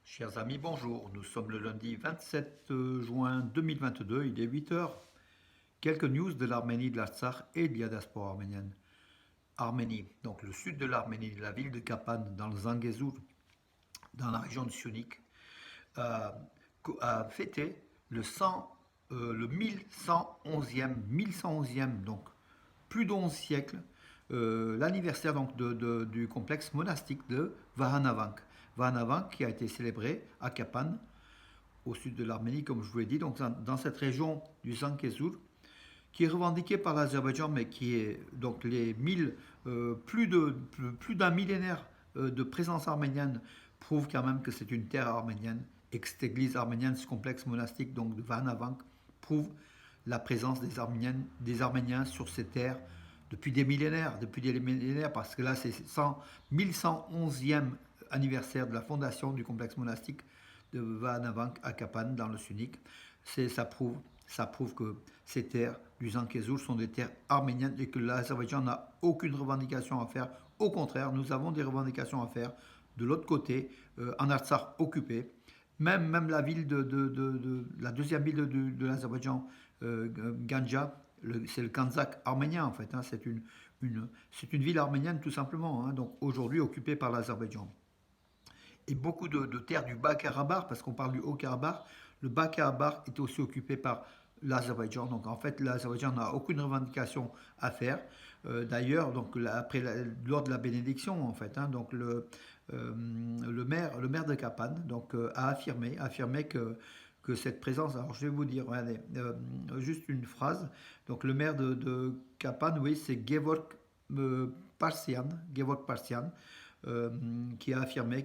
Chers amis, bonjour. Nous sommes le lundi 27 juin 2022, il est 8 heures. Quelques news de l'Arménie, de l'Artsakh et de la diaspora arménienne. Arménie, donc le sud de l'Arménie, la ville de Kapan, dans le Zangezur, dans la région de Sionik, a, a fêté le 1111e, donc plus d'11 siècles, l'anniversaire donc du complexe monastique de Vahanavank. Vahanavank qui a été célébré à Kapan, au sud de l'Arménie, comme je vous l'ai dit, donc dans cette région du Zangezur, qui est revendiquée par l'Azerbaïdjan, mais qui est donc plus d'un millénaire de présence arménienne prouve quand même que c'est une terre arménienne et que cette église arménienne, ce complexe monastique donc de Vahanavank, prouve la présence des Arméniens sur ces terres depuis des millénaires, parce que là c'est 1111e anniversaire de la fondation du complexe monastique de Vahanavank à Kapan dans le Sunnik. Ça prouve que ces terres du Zangezur sont des terres arméniennes et que l'Azerbaïdjan n'a aucune revendication à faire. Au contraire, nous avons des revendications à faire de l'autre côté, en Artsakh occupé. Même la ville la deuxième ville de l'Azerbaïdjan, Ganja, c'est le Kanzak arménien en fait. Hein, c'est une ville arménienne tout simplement, hein, donc aujourd'hui occupée par l'Azerbaïdjan. Et beaucoup de terres du Bas-Karabakh, parce qu'on parle du Haut-Karabakh, le Bas-Karabakh est aussi occupé par l'Azerbaïdjan. Donc en fait, l'Azerbaïdjan n'a aucune revendication à faire. D'ailleurs, donc lors de la bénédiction, en fait, hein, donc le maire de Kapan donc, a affirmé que cette présence, alors je vais vous dire, regardez, juste une phrase. Donc le maire de Kapan, oui, c'est Gevorg Parsian, qui a affirmé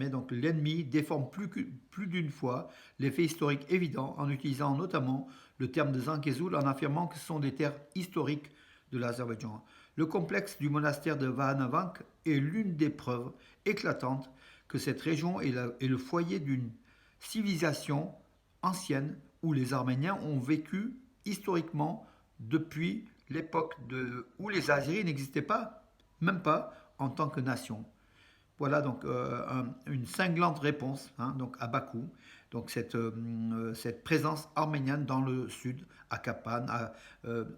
donc l'ennemi déforme plus d'une fois les faits historiques évidents en utilisant notamment le terme de Zangezur en affirmant que ce sont des terres historiques de l'Azerbaïdjan. Le complexe du monastère de Vahanavank est l'une des preuves éclatantes que cette région est le foyer d'une civilisation ancienne où les Arméniens ont vécu historiquement depuis l'époque où les Azéris n'existaient pas, même pas en tant que nation. Voilà donc une cinglante réponse, hein, donc à Bakou. Donc cette présence arménienne dans le sud, à Kapan,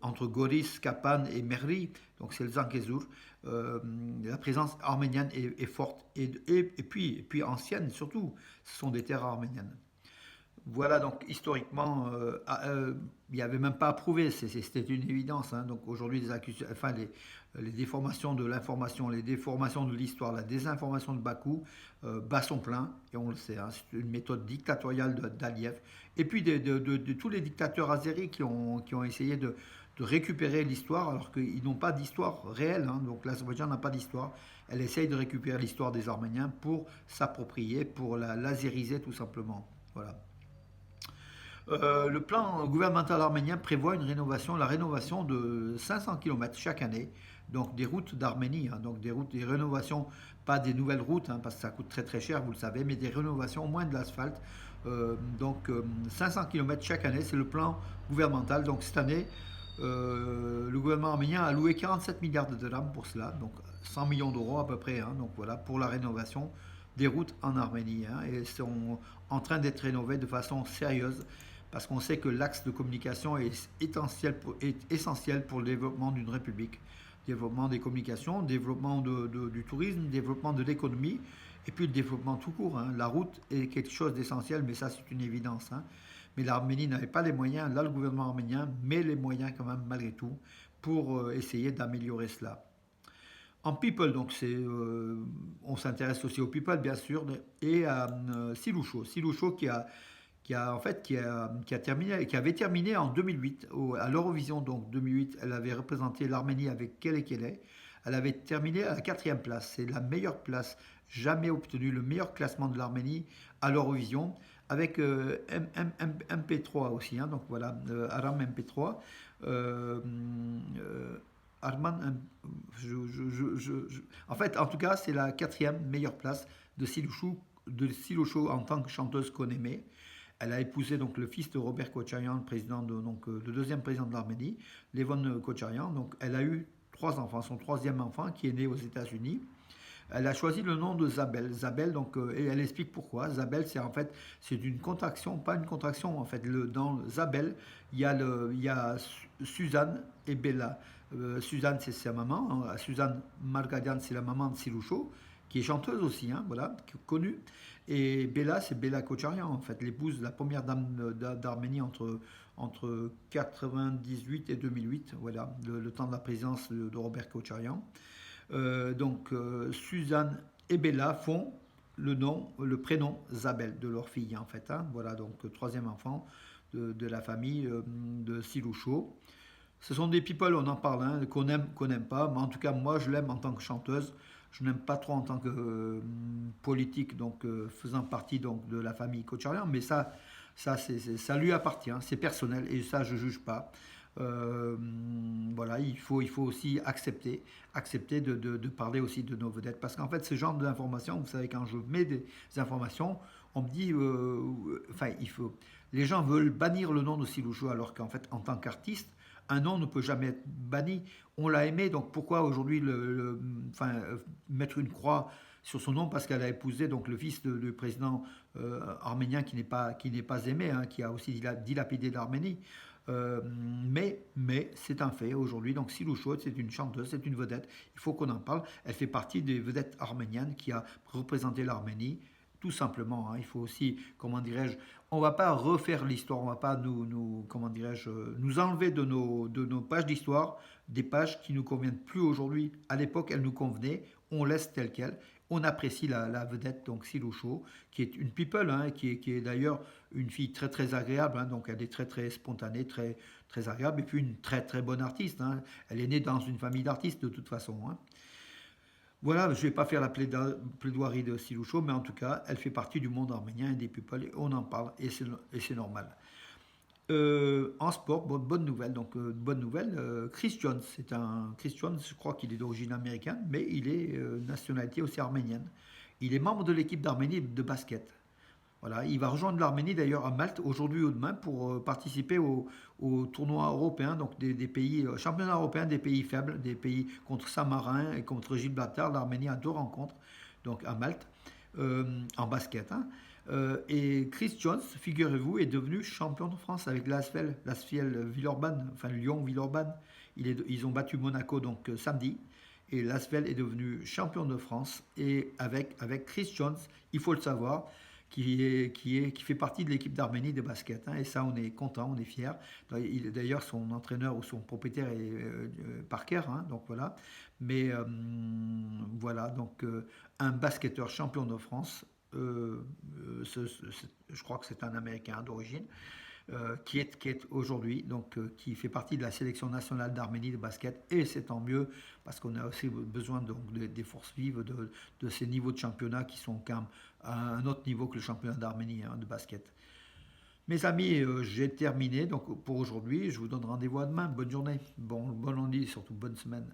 entre Goris, Kapan et Merli, donc c'est le Zangezur, la présence arménienne est forte et puis ancienne surtout. Ce sont des terres arméniennes. Voilà, donc historiquement, il n'y avait même pas à prouver, c'était une évidence. Hein. Donc aujourd'hui, les déformations de l'information, les déformations de l'histoire, la désinformation de Bakou bat son plein, et on le sait, hein, c'est une méthode dictatoriale d'Aliyev. Et puis de tous les dictateurs azéris qui ont essayé de récupérer l'histoire, alors qu'ils n'ont pas d'histoire réelle. Hein. Donc l'Azerbaïdjan n'a pas d'histoire. Elle essaye de récupérer l'histoire des Arméniens pour s'approprier, pour l'azériser tout simplement. Voilà. Le plan gouvernemental arménien prévoit la rénovation de 500 km chaque année, donc des routes d'Arménie, hein, donc des rénovations, pas des nouvelles routes, hein, parce que ça coûte très très cher, vous le savez, mais des rénovations au moins de l'asphalte. 500 km chaque année, c'est le plan gouvernemental. Donc cette année, le gouvernement arménien a alloué 47 milliards de dirhams pour cela, donc 100 millions d'euros à peu près, hein, donc voilà, pour la rénovation des routes en Arménie, hein, et sont en train d'être rénovées de façon sérieuse parce qu'on sait que l'axe de communication est essentiel pour le développement d'une république. Développement des communications, développement du tourisme, développement de l'économie, et puis le développement tout court. Hein. La route est quelque chose d'essentiel, mais ça c'est une évidence. Hein. Mais l'Arménie n'avait pas les moyens, là le gouvernement arménien met les moyens quand même malgré tout pour essayer d'améliorer cela. En people, donc on s'intéresse aussi aux people bien sûr, et à Siloucho. Siloucho qui avait terminé en 2008 à l'Eurovision. Donc 2008, elle avait représenté l'Arménie avec Kele Kele. Elle avait terminé à la quatrième place. C'est la meilleure place jamais obtenue, le meilleur classement de l'Arménie à l'Eurovision, avec MP3 aussi. Hein, donc voilà, Aram MP3. Arman, en fait, en tout cas, c'est la quatrième meilleure place de Siloucho en tant que chanteuse qu'on aimait. Elle a épousé donc le fils de Robert Kocharian, le deuxième président de l'Arménie, Levon Kocharian. Donc elle a eu trois enfants. Son troisième enfant qui est né aux États-Unis. Elle a choisi le nom de Zabel. Zabel, donc, et elle explique pourquoi. Zabel, c'est en fait, c'est une contraction, pas une contraction, en fait. Dans Zabel, il y a Suzanne et Bella. Suzanne, c'est sa maman, hein. Suzanne Margadian, c'est la maman de Siloucho, qui est chanteuse aussi, hein, voilà, connue. Et Bella, c'est Bella Kocharian, en fait, l'épouse de la première dame d'Arménie entre 98 et 2008, voilà, le temps de la présidence de Robert Kocharian. Suzanne et Bella font le prénom Zabel de leur fille, en fait, hein. Voilà, donc troisième enfant de la famille de Siloucho. Ce sont des people, on en parle, hein, qu'on n'aime pas, mais en tout cas, moi, je l'aime en tant que chanteuse. Je n'aime pas trop en tant que politique, donc faisant partie donc de la famille Kocharian, mais ça lui appartient, c'est personnel et ça, je juge pas. Euh, voilà, il faut aussi accepter de parler aussi de nos vedettes, parce qu'en fait, ce genre d'informations, vous savez, quand je mets des informations, on me dit, enfin, les gens veulent bannir le nom de Siloucho, alors qu'en fait, en tant qu'artiste, un nom ne peut jamais être banni. On l'a aimé, donc pourquoi aujourd'hui enfin, mettre une croix sur son nom parce qu'elle a épousé donc le fils du président arménien qui n'est pas aimé, hein, qui a aussi dilapidé l'Arménie. Mais c'est un fait aujourd'hui. Donc Silou Chouet, c'est une chanteuse, c'est une vedette. Il faut qu'on en parle. Elle fait partie des vedettes arméniennes qui a représenté l'Arménie. Tout simplement, hein. Il faut aussi, comment dirais-je, on va pas refaire l'histoire, on va pas comment dirais-je, nous enlever de nos pages d'histoire des pages qui nous conviennent plus aujourd'hui. À l'époque, elles nous convenaient, on laisse telle qu'elle. On apprécie la vedette, donc Siloucho, qui est une people, hein, qui est d'ailleurs une fille très très agréable, hein, donc elle est très très spontanée, très, très agréable, et puis une très très bonne artiste, hein. Elle est née dans une famille d'artistes de toute façon, hein. Voilà, je ne vais pas faire la plaidoirie de Siloucho, mais en tout cas, elle fait partie du monde arménien et des people, et on en parle, et c'est normal. En sport, bonne nouvelle. Donc, bonne nouvelle. Chris Jones, Chris Jones, je crois qu'il est d'origine américaine, mais il est nationalité aussi arménienne. Il est membre de l'équipe d'Arménie de basket. Voilà, il va rejoindre l'Arménie d'ailleurs à Malte aujourd'hui ou demain pour participer au tournoi européen, donc des pays, championnat européen des pays faibles, des pays contre Saint-Marin et contre Gibraltar. L'Arménie a deux rencontres, donc à Malte, en basket, hein. Et Chris Jones, figurez-vous, est devenu champion de France avec l'Asvel Villeurbanne, enfin Lyon-Villeurbanne. Ils ont battu Monaco donc samedi. Et l'Asvel est devenu champion de France. Et avec Chris Jones, il faut le savoir, qui fait partie de l'équipe d'Arménie de basket, hein. Et ça, on est content, on est fier. D'ailleurs, son entraîneur ou son propriétaire est Parker, hein, donc voilà. Mais voilà, donc un basketteur champion de France. Je crois que c'est un Américain d'origine, qui est aujourd'hui, donc qui fait partie de la sélection nationale d'Arménie de basket, et c'est tant mieux, parce qu'on a aussi besoin donc, des forces vives de ces niveaux de championnat qui sont quand même à un autre niveau que le championnat d'Arménie, hein, de basket. Mes amis, j'ai terminé donc pour aujourd'hui. Je vous donne rendez-vous à demain. Bonne journée, bon lundi et surtout bonne semaine.